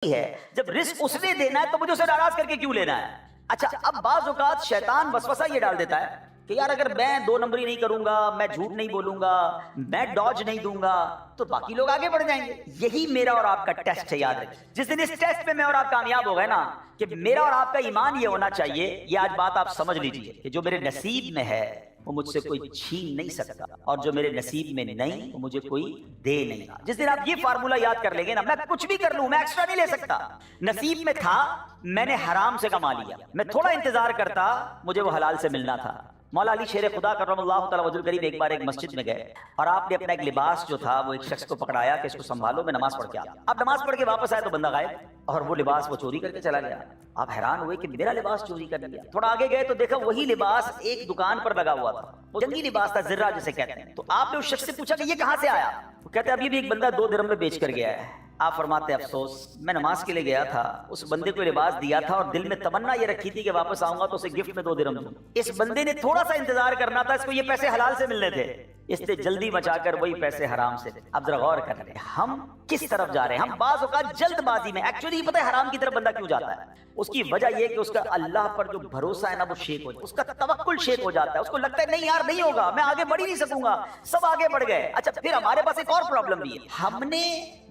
ہے جب رزق اس نے دینا ہے تو مجھے اسے ناراض کر کے کیوں لینا ہے؟ اچھا اب بعض اوقات شیطان وسوسہ یہ ڈال دیتا ہے کہ یار اگر میں دو نمبری نہیں کروں گا، میں جھوٹ نہیں بولوں گا، میں ڈاج نہیں دوں گا تو باقی لوگ آگے بڑھ جائیں گے۔ یہی میرا اور آپ کا ٹیسٹ ہے، یاد رکھیں۔ جس دن اس ٹیسٹ پہ میں اور آپ کامیاب ہو گئے نا کہ میرا اور آپ کا ایمان یہ ہونا چاہیے، یہ آج بات آپ سمجھ لیجئے کہ جو میرے نصیب میں ہے وہ مجھ سے کوئی چھین نہیں سکتا، اور جو میرے نصیب میں نہیں وہ مجھے کوئی دے نہیں گا۔ جس دن آپ یہ فارمولا یاد کر لیں گے نا، میں کچھ بھی کر لوں میں ایکسٹرا نہیں لے سکتا۔ نصیب میں تھا، میں نے حرام سے کما لیا، میں تھوڑا انتظار کرتا، مجھے وہ حلال سے ملنا تھا۔ مولا علی شیر خدا کرم اللہ تعالی وجہ الکریم ایک بار ایک مسجد میں گئے اور آپ نے اپنا ایک لباس جو تھا وہ ایک شخص کو پکڑایا کہ اس کو سنبھالو، میں نماز پڑھ کے آتا۔ اب نماز پڑھ کے واپس آئے تو بندہ غائب، اور وہ لباس وہ چوری کر کے چلا گیا۔ آپ حیران ہوئے کہ میرا لباس چوری کر لیا۔ تھوڑا آگے گئے تو دیکھا وہی لباس ایک دکان پر لگا ہوا تھا، وہ جنگی لباس تھا، زرہ جسے کہتے ہیں۔ تو آپ نے اس شخص سے پوچھا کہ یہ کہاں سے آیا؟ وہ کہتے ہیں ابھی بھی ایک بندہ 2 درہم میں بیچ کر گیا ہے۔ آپ فرماتے ہیں افسوس، میں نماز کے لیے گیا تھا، اس بندے کو لباس دیا تھا اور دل میں تمنا یہ رکھی تھی کہ واپس آؤں گا تو اسے گفٹ میں 2 درہم دوں۔ اس بندے نے تھوڑا سا انتظار کرنا تھا، اس کو یہ پیسے حلال سے ملنے تھے، اس نے جلدی بچا کر وہی پیسے حرام سے۔ اب ذرا غور کر لیں ہم کس طرف جا رہے ہیں۔ ہم بعض اوقات جلد بازی میں، ایکچولی پتہ ہے حرام کی طرف بندہ کیوں جاتا ہے؟ اس کی وجہ یہ کہ اس کا اللہ پر جو بھروسہ ہے نا وہ شیک ہو جاتا ہے، اس کا توکل شیک ہو جاتا ہے، اس کو لگتا ہے نہیں یار نہیں ہوگا، میں آگے بڑھ ہی نہیں سکوں گا، سب آگے بڑھ گئے۔ اچھا پھر ہمارے پاس ایک اور پرابلم بھی ہے، ہم نے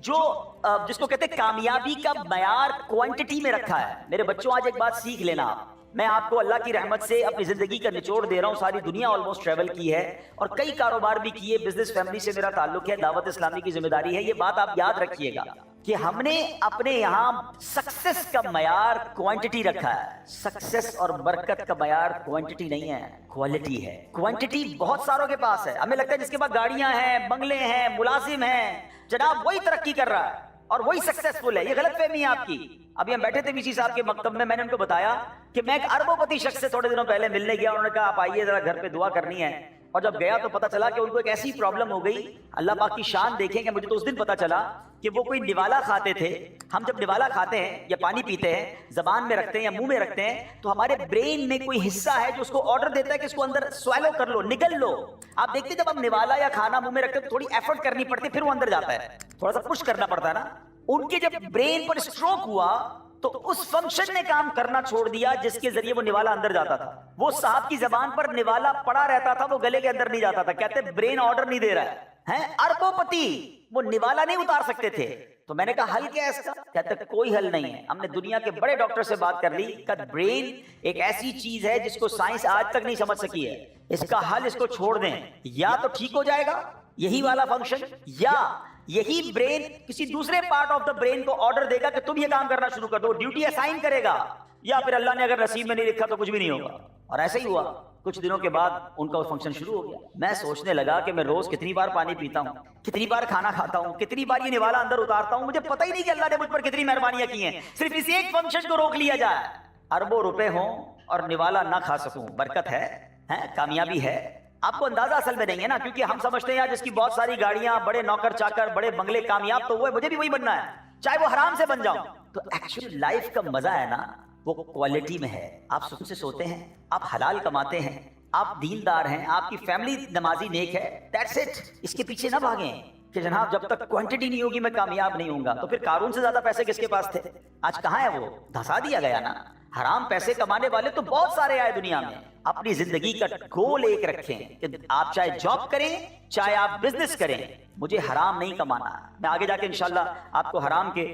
جو جس کو کہتے ہیں کامیابی کا معیار کوانٹٹی میں رکھا ہے۔ میرے بچوں آج ایک بات سیکھ لینا، میں آپ کو اللہ کی رحمت سے اپنی زندگی کا نچوڑ دے رہا ہوں، ساری دنیا آلموسٹ ٹریول کی ہے اور کئی کاروبار بھی کیے، بزنس فیملی سے میرا تعلق ہے، دعوت اسلامی کی ذمہ داری ہے۔ یہ بات آپ یاد رکھیے گا کہ ہم نے اپنے یہاں سکسس کا معیار کوانٹٹی رکھا ہے۔ سکسس اور برکت کا معیار کوانٹٹی نہیں ہے، کوالٹی ہے۔ کوانٹٹی بہت ساروں کے پاس ہے، ہمیں لگتا ہے جس کے پاس گاڑیاں ہیں، بنگلے ہیں، ملازم ہیں، جناب وہی ترقی کر رہا ہے اور وہی سکسیسفل ہے۔ یہ غلط فہمی ہے آپ کی۔ ابھی ہم بیٹھے تھے وی سی صاحب کے مکتب میں نے ان کو بتایا کہ میں ایک اربوں پتی شخص سے تھوڑے دنوں پہلے ملنے گیا، انہوں نے کہا آپ آئیے ذرا گھر پہ دعا کرنی ہے، اور جب گیا تو پتا چلا کہ ان کو ایک ایسی پرابلم ہو گئی، اللہ پاک کی شان دیکھیں کہ مجھے تو اس دن پتا چلا کہ وہ کوئی نوالا کھاتے تھے۔ ہم جب نوالا کھاتے ہیں یا پانی پیتے ہیں، زبان میں رکھتے ہیں یا منہ میں رکھتے ہیں تو ہمارے برین میں کوئی حصہ ہے جو اس کو آرڈر دیتا ہے کہ اس کو اندر سوالو کر لو، نگل لو۔ آپ دیکھتے جب ہم نوالا یا کھانا منہ میں رکھتے ہیں تو تھوڑی ایفرٹ کرنی پڑتی ہے، پھر وہ اندر جاتا ہے، تھوڑا سا پش کرنا پڑتا ہے نا۔ ان کے جب برین پر اسٹروک ہوا تو اس فنکشن نے کام کرنا چھوڑ دیا جس کے ذریعے وہ نوالا اندر جاتا تھا۔ وہ صاحب کی زبان پر نوالا پڑا رہتا تھا، وہ گلے کے اندر نہیں جاتا تھا۔ کہتے برین آرڈر نہیں دے رہا ہے، اربوں پتی وہ نوالا نہیں اتار سکتے تھے۔ تو میں نے کہا حل کیا ہے اس کا؟ کہتے کوئی حل نہیں ہے۔ ہم نے دنیا کے بڑے ڈاکٹر سے بات کر لی کہ برین ایک ایسی چیز ہے جس کو سائنس آج تک نہیں سمجھ سکی ہے، اس کا حل اس کو چھوڑ دیں، یا تو ٹھیک ہو جائے گا یہی والا فنکشن، یا یہی برین کسی دوسرے پارٹ آف دا برین کو آرڈر دے گا کہ تم یہ کام کرنا شروع کر دو، ڈیوٹی اسائن کرے گا، یا پھر اللہ نے اگر نصیب میں نہیں لکھا تو کچھ بھی نہیں ہوگا۔ اور ایسا ہی ہوا، کچھ دنوں کے بعد ان کا فنکشن شروع ہو گیا۔ میں سوچنے لگا کہ میں روز کتنی بار پانی پیتا ہوں، کتنی بار کھانا کھاتا ہوں، کتنی بار یہ نوالا اندر اتارتا ہوں، مجھے پتہ ہی نہیں کہ اللہ نے مجھ پر کتنی مہربانیاں کی ہیں، صرف اس ایک فنکشن کو روک لیا جائے۔ اربوں روپے ہوں اور نوالا نہ کھا سکوں، برکت ہے، کامیابی ہے۔ آپ کو اندازہ اصل میں نہیں ہے نا، کیونکہ ہم سمجھتے ہیں جس کی بہت ساری گاڑیاں، بڑے نوکر چاکر، بڑے بنگلے، کامیاب تو وہ ہے، مجھے بھی وہی بننا ہے چاہے وہ حرام سے بن جاؤں۔ تو ایکچولی لائف کا مزہ ہے نا وہ کوالٹی میں ہے۔ آپ سکون سے سوتے ہیں، آپ حلال کماتے ہیں، آپ دیندار ہیں، آپ کی فیملی نمازی نیک ہے، دیٹس اٹ۔ اس کے پیچھے نہ بھاگیں کہ جناب جب تک کوانٹٹی نہیں ہوگی میں کامیاب نہیں ہوں گا۔ تو پھر قارون سے زیادہ پیسے کس کے پاس تھے؟ آج کہاں ہے وہ؟ دھسا دیا گیا نا۔ حرام پیسے کمانے والے تو بہت سارے آئے دنیا میں۔ اپنی زندگی کا گول ایک رکھیں کہ آپ چاہے جاب کریں چاہے آپ بزنس کریں، مجھے حرام نہیں کمانا۔ میں آگے جا کے انشاءاللہ آپ کو حرام کے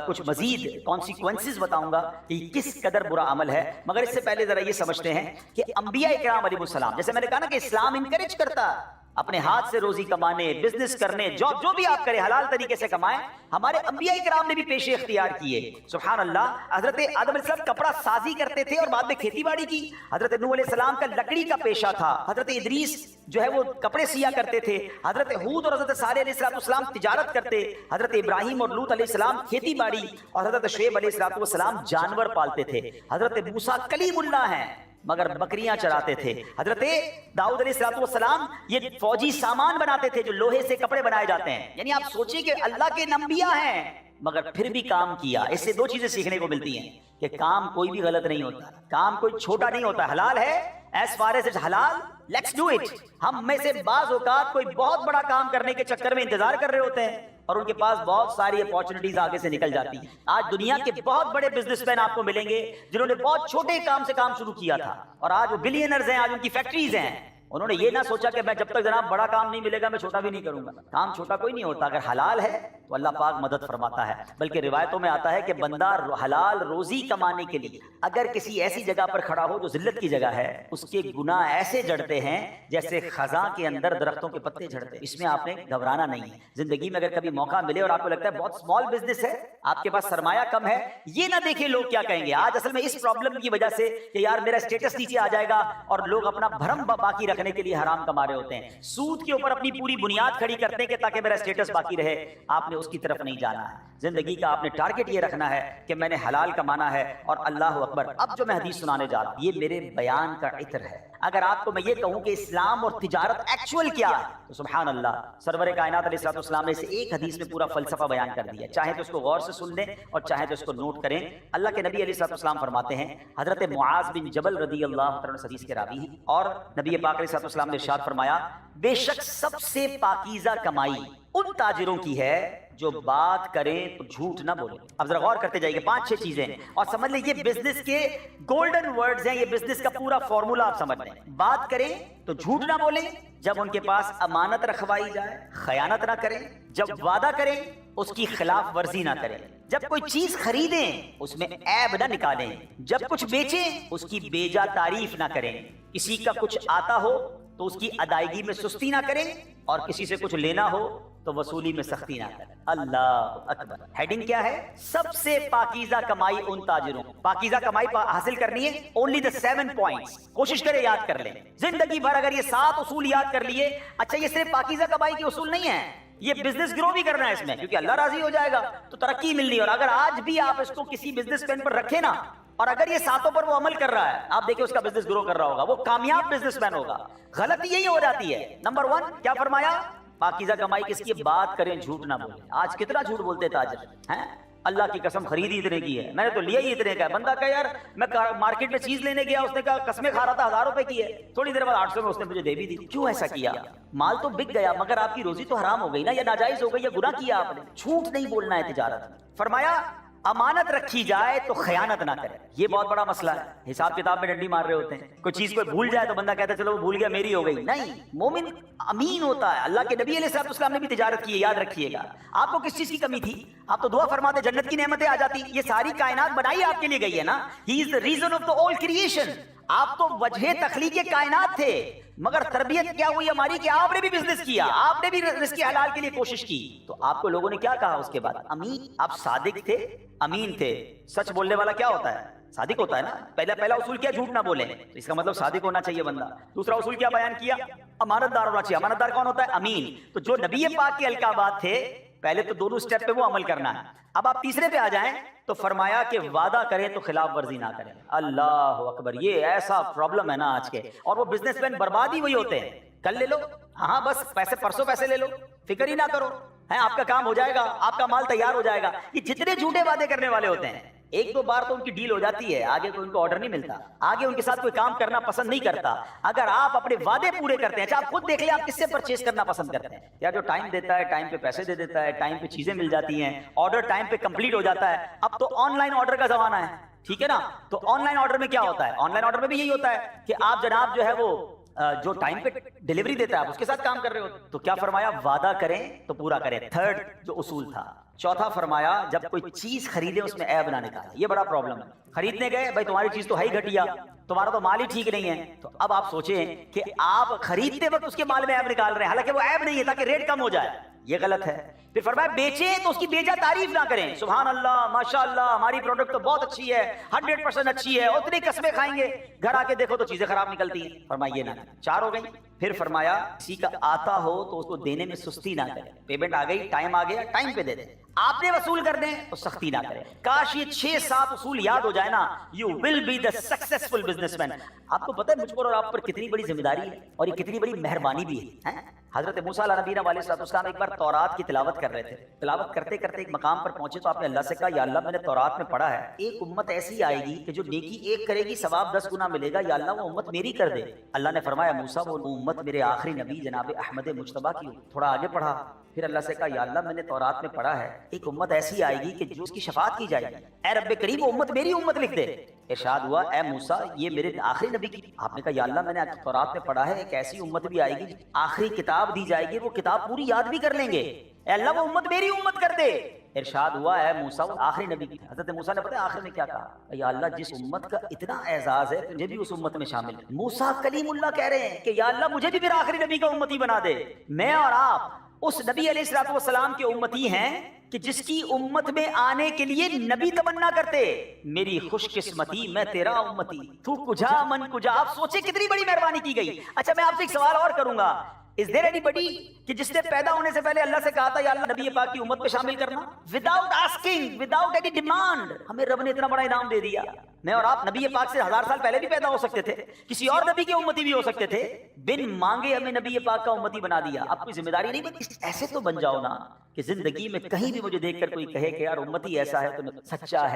کچھ مزید کانسیکوینسز بتاؤں گا کہ کس قدر برا عمل ہے، مگر اس سے پہلے ذرا یہ سمجھتے ہیں کہ انبیاء کرام علیہ السلام، جیسے میں نے کہا نا کہ اسلام انکریج کرتا اپنے ہاتھ سے روزی کمانے، بزنس کرنے، جاب جو بھی آپ کریں حلال طریقے سے کمائیں۔ ہمارے انبیاء کرام نے بھی پیشے اختیار کیے، سبحان اللہ۔ حضرت آدم علیہ السلام کپڑا سازی کرتے تھے اور بعد میں کھیتی باڑی کی۔ حضرت نوح علیہ السلام کا لکڑی کا پیشہ تھا۔ حضرت ادریس جو ہے وہ کپڑے سیا کرتے تھے۔ حضرت ہود اور حضرت صالح علیہ السلام تجارت کرتے۔ حضرت ابراہیم اور لوط علیہ السلام کھیتی باڑی، اور حضرت شعیب علیہ السلام جانور پالتے تھے۔ حضرت موسیٰ کلیم اللہ ہیں مگر بکریاں چراتے تھے۔ حضرت داؤد علیہ السلام یہ فوجی سامان بناتے تھے جو لوہے سے کپڑے بنائے جاتے ہیں۔ یعنی آپ سوچیں کہ اللہ کے انبیاء ہیں مگر پھر بھی کام کیا۔ اس سے 2 چیزیں سیکھنے کو ملتی ہیں کہ کام کوئی بھی غلط نہیں ہوتا، کام کوئی چھوٹا نہیں ہوتا، حلال ہے As far as it's halal, let's do it. ہم میں سے بعض اوقات کوئی بہت بڑا کام کرنے کے چکر میں انتظار کر رہے ہوتے ہیں اور ان کے پاس بہت ساری اپارچونیٹیز آگے سے نکل جاتی ہیں. آج دنیا کے بہت بڑے بزنس مین آپ کو ملیں گے جنہوں نے بہت چھوٹے کام سے کام شروع کیا تھا اور آج وہ بلینئرز ہیں, آج ان کی فیکٹریز ہیں. انہوں نے یہ نہ سوچا کہ میں جب تک جناب بڑا کام نہیں ملے گا میں چھوٹا بھی نہیں کروں گا. کام چھوٹا کوئی نہیں ہوتا, اگر حلال ہے تو اللہ پاک مدد فرماتا ہے. بلکہ روایتوں میں آتا ہے کہ بندہ حلال روزی کمانے کے لیے اگر کسی ایسی جگہ پر کھڑا ہو جو ذلت کی جگہ ہے, اس کے گناہ ایسے جڑتے ہیں جیسے خزاں کے اندر درختوں کے پتے جھڑتے ہیں. اس میں آپ نے گھبرانا نہیں ہے. زندگی میں اگر کبھی موقع ملے اور آپ کو لگتا ہے بہت اسمال بزنس ہے, آپ کے پاس سرمایہ کم ہے, یہ نہ دیکھیں لوگ کیا کہیں گے. آج اصل میں اس پرابلم کی وجہ سے کہ یار میرا اسٹیٹس نیچے آ جائے گا اور لوگ اپنا بھرم باقی رکھنے کے لیے حرام کما رہے ہوتے ہیں, سود کے اوپر اپنی پوری بنیاد کھڑی کرتے ہیں کہ تاکہ میرا اسٹیٹس باقی رہے. آپ نے اس کی طرف نہیں جانا ہے. زندگی کا آپ نے ٹارگٹ یہ رکھنا ہے کہ میں نے حلال کمانا ہے. اور اللہ اکبر, اب جو میں حدیث سنانے جا رہا ہوں یہ میرے بیان کا عطر ہے. اگر آپ کو میں یہ کہوں کہ اسلام اور تجارت ایکچوئل کیا ہے تو سبحان اللہ, سرور کائنات علیہ الصلوۃ والسلام نے اسے ایک حدیث میں پورا فلسفہ بیان کر دیا. چاہے تو اس کو غور سے سن لیں اور چاہے تو اس کو نوٹ کریں. اللہ کے نبی علیہ الصلوۃ والسلام فرماتے ہیں, حضرت معاذ بن جبل رضی اللہ عنہ حدیث کے راوی ہیں, اور نبی پاک علیہ الصلوۃ والسلام نے ارشاد فرمایا, بے شک سب سے پاکیزہ کمائی ان تاجروں کی ہے جو بات کریں تو جھوٹ نہ بولیں. اب ذرا غور کرتے جائیے, 5-6 چیزیں ہیں اور سمجھ لیں یہ بزنس کے گولڈن ورڈز ہیں, یہ بزنس کا پورا فارمولا آپ سمجھ لیں. بات کریں تو جھوٹ نہ بولیں, جب ان کے پاس امانت رکھوائی جائے خیانت نہ کریں, جب وعدہ کریں اس کی خلاف ورزی نہ کریں, جب کوئی چیز خریدیں اس میں عیب نہ نکالیں, جب کچھ بیچیں اس کی بیجا تعریف نہ کریں, کسی کا کچھ آتا ہو تو اس کی ادائیگی میں سستی نہ کریں, اور کسی سے کچھ لینا ہو تو وصولی میں سختی نہ کریں. اللہ اکبر. ہیڈنگ کیا ہے؟ سب سے پاکیزہ کمائی ان تاجروں. پاکیزہ کمائی حاصل کرنی ہے, اونلی the 7 points. کوشش کریں یاد کر لیں زندگی بھر. اگر یہ 7 اصول یاد کر لیے, اچھا یہ صرف پاکیزہ کمائی کے اصول نہیں ہے, یہ بزنس گرو بھی کرنا ہے اس میں, کیونکہ اللہ راضی ہو جائے گا تو ترقی ملنی. اور اگر آج بھی آپ اس کو کسی بزنس پلان پر رکھیں نا, اور اگر یہ 7 پر وہ عمل کر رہا ہے, آپ دیکھیں اس کا بزنس گرو کر رہا ہوگا, وہ کامیاب بزنس مین ہوگا. غلطی یہی ہو جاتی ہے. نمبر 1 کیا فرمایا؟ پاکیزہ کمائی کس کی؟ بات کریں جھوٹ نہ بولیں. آج کتنا جھوٹ بولتے تاجر ہیں, اللہ کی قسم خریدی اتنے کی ہے, میں نے تو لیا ہی اتنے کا ہے. بندہ کہا یار میں مارکیٹ میں چیز لینے گیا, اس نے کہا قسمیں کھا رہا تھا 1000 روپے کی ہے, تھوڑی دیر بعد 800 میں اس نے مجھے دے بھی دی. کیوں ایسا کیا؟ مال تو بک گیا مگر آپ کی روزی تو حرام ہو گئی نا, یا ناجائز ہو گئی, یا گناہ کیا آپ نے. جھوٹ نہیں بولنا ہے تجارت میں. فرمایا امانت رکھی جائے تو خیانت نہ کرے. یہ بہت بڑا مسئلہ ہے. حساب کتاب میں ڈنڈی مار رہے ہوتے ہیں, کوئی چیز کوئی بھول جائے تو بندہ کہتا ہے چلو وہ بھول گیا میری ہو گئی. نہیں, مومن امین ہوتا ہے. اللہ کے نبی علیہ الصلوۃ والسلام نے بھی تجارت کی ہے, یاد رکھیے گا. آپ کو کس چیز کی کمی تھی؟ آپ تو دعا فرماتے جنت کی نعمتیں آ جاتی. یہ ساری کائنات بنائی آپ کے لیے گئی ہے نا. ہی از the reason of the all creation. آپ تو وجہ تخلیق کائنات تھے, مگر تربیت کیا ہوئی ہماری کہ آپ نے بھی بزنس کیا, آپ نے بھی رزق حلال کے لیے کوشش کی. تو آپ کو لوگوں نے کیا کہا اس کے بعد؟ امین. آپ صادق تھے, امین تھے. سچ بولنے والا کیا ہوتا ہے؟ صادق ہوتا ہے نا. پہلا اصول کیا؟ جھوٹ نہ بولیں. تو اس کا مطلب صادق ہونا چاہیے بندہ. دوسرا اصول کیا بیان کیا؟ امانت دار ہونا چاہیے. امانت دار کون ہوتا ہے؟ امین. تو جو نبی پاک کے القابات تھے, پہلے تو دونوں سٹیپ پہ وہ عمل کرنا ہے. اب آپ تیسرے پہ آ جائیں تو فرمایا کہ وعدہ کریں تو خلاف ورزی نہ کریں. اللہ اکبر. یہ ایسا پرابلم ہے نا آج کے, اور وہ بزنس مین برباد ہی وہی ہوتے ہیں. کل لے لو, ہاں بس پیسے پرسوں پیسے لے لو, فکر ہی نہ کرو, ہے آپ کا کام ہو جائے گا, آپ کا مال تیار ہو جائے گا. یہ جتنے جھوٹے وعدے کرنے والے ہوتے ہیں, 1-2 بار تو ان کی ڈیل ہو جاتی ہے, آگے کوئی ان کو آرڈر نہیں ملتا, آگے ان کے ساتھ کوئی کام کرنا پسند نہیں کرتا. اگر آپ اپنے وعدے پورے کرتے ہیں, اچھا آپ خود دیکھ لیں آپ کس سے پرچیز کرنا پسند کرتے ہیں. یا جو ٹائم دیتا ہے, ٹائم پہ پیسے دے دیتا ہے, ٹائم پہ چیزیں مل جاتی ہیں, آرڈر ٹائم پہ کمپلیٹ ہو جاتا ہے. اب تو آن لائن آرڈر کا زمانہ ہے, ٹھیک ہے نا. تو آن لائن آرڈر میں کیا ہوتا ہے؟ آن لائن آرڈر میں بھی یہی ہوتا ہے کہ آپ جناب جو ہے وہ جو ٹائم پہ ڈیلیوری دیتا ہے آپ اس کے ساتھ کام کر رہے ہو. تو کیا فرمایا؟ وعدہ کریں تو پورا کریں. 3rd جو اصول تھا. 4تھا فرمایا جب کوئی چیز خریدے اس میں عیب نہ نکالیں. یہ بڑا پرابلم ہے. خریدنے گئے, بھائی تمہاری چیز تو ہے ہی گھٹیا, تمہارا تو مال ہی ٹھیک نہیں ہے. تو اب آپ سوچیں کہ آپ خریدتے وقت اس کے مال میں عیب نکال رہے ہیں, حالانکہ وہ عیب نہیں ہے تاکہ ریٹ کم ہو جائے. یہ غلط ہے. پھر فرمایا بیچیں تو اس کی بیجا تعریف نہ کریں. سبحان اللہ, ماشاءاللہ, ہماری پروڈکٹ تو بہت اچھی ہے, 100% اچھی ہے, اتنی قسمیں کھائیں گے, گھر آ کے دیکھو تو چیزیں خراب نکلتی ہیں. فرمایا یہ نہ. 4 ہو گئی. پھر فرمایا کسی کا آتا ہو تو اس کو دینے میں سستی نہ کریں. پیمنٹ آ گئی, ٹائم آ گیا, ٹائم پہ دے دیں. آپ نے وصول کر دیں تو سختی نہ کریں. کاش یہ 6-7 اصول یاد ہو جائے نا, you will be the successful business man. آپ کو پتہ ہے مجھ پر اور آپ پر کتنی بڑی ذمہ داری ہے اور یہ کتنی بڑی مہربانی بھی ہے. حضرت موسیٰ علیہ نبینا علیہ السلام ایک بار تورات کی تلاوت کر رہے تھے. تلاوت کرتے کرتے ایک مقام پر پہنچے تو آپ نے اللہ سے کہا یا اللہ میں نے تورات میں پڑھا ہے ایک امت ایسی آئے گی کہ جو نیکی ایک کرے گی ثواب 10 گنا ملے گا, یا اللہ وہ امت میری کر دے. اللہ نے فرمایا موسیٰ وہ امت میرے آخری نبی جناب احمد مجتبیٰ کی. تھوڑا آگے پڑھا, پھر اللہ سے کہا یا اللہ میں نے تورات میں پڑھا ہے ایک امت ایسی آئے گی کہ جو اس کی شفاعت کی جائے گی, اے رب کریم وہ امت میری امت لکھ دے. ارشاد ہوا اے موسیٰ یہ میرے آخری نبی کی. آپ نے کہا یا اللہ میں نے تورات میں پڑھا ہے ایک ایسی امت بھی آئے گی آخری کتاب دی جائے گی وہ کتاب پوری یاد بھی کر لیں گے, اے اللہ وہ امت میری امت کر دے. ارشاد ہوا اے موسیٰ وہ آخری نبی کی. حضرت موسیٰ نے پتہ ہے آخر میں کیا کہا, یا اللہ جس امت کا اتنا اعزاز ہے تجھے بھی اس امت میں شامل. موسیٰ کلیم اللہ کہہ رہے ہیں کہ یا اللہ مجھے بھی پھر آخری نبی کا امتی بنا دے. میں اور آپ اس نبی علیہ الصلوۃ والسلام کے امتی ہیں کہ جس کی امت میں آنے کے لیے نبی تمنا کرتے, میری خوش قسمتی میں تیرا امتی, تو کجا من کجا. آپ سوچیں کتنی بڑی مہربانی کی گئی. اچھا میں آپ سے ایک سوال اور کروں گا, Is there anybody کہ جس نے پیدا ہونے سے پہلے اللہ سے کہا تھا یا اللہ نبی پاک کی امت پہ شامل کرنا, without asking, without any demand. ہمیں رب نے اتنا بڑا انعام دے دیا. میں اور آپ نبی پاک سے 1000 سال پہلے بھی پیدا ہو سکتے تھے, کسی اور نبی کے امتی بھی ہو سکتے تھے, بن مانگے ہمیں نبی پاک کا امتی بنا دیا. اب کوئی ذمہ داری نہیں بنتی, ایسے تو بن جاؤ نا کہ زندگی میں کہیں بھی مجھے دیکھ کر کوئی کہے کہ یار امتی ایسا ہے تو سچا ہے.